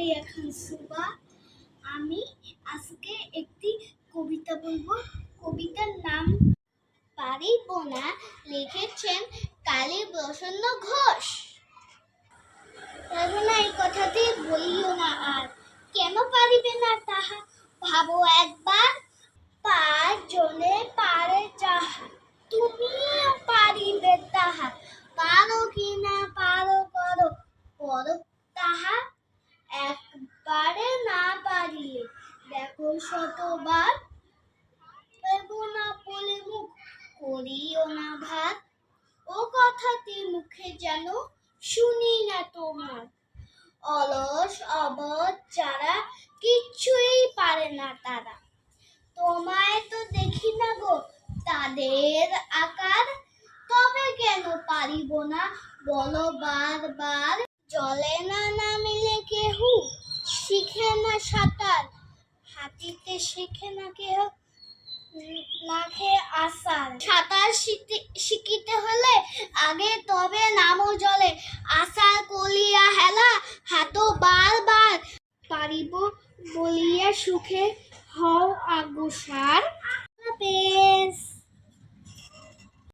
সারিয়া খান সুবা। আমি আজকে একটি কবিতা বলবো। কবিতার নাম পারিব না, লিখেছেন কালী প্রসন্ন ঘোষ। রচনা এই কথাটি বলিও না আর, কেন পারিবে না তাহা ভাবো একবার। পার জলে পারে যাহা, তুমিও পারিবে তাহা। পারো কি না পারো করো, করো তাহা। একবারে না পারিলে দেখো শতবার। দেব না বলে মুখ করিও না ভার, ও কথাটি মুখে যেন শুনি না তোমার। অলস অবধ যারা কিছুই পারে না তারা, তোমায় তো দেখি না গো তাদের আকার। তবে কেন পারিব না বলো বারবার। জলে না নামিলে কেহু শিখে না সাঁতার, হাতিতে শেখে না কেহ লাখে আসার। সাঁতার শিখিতে হলে আগে তবে নামো জলে। আসার কলিয়া হেলা হাতো বারবার, পারিব বলিয়া সুখে হও অগ্রসর।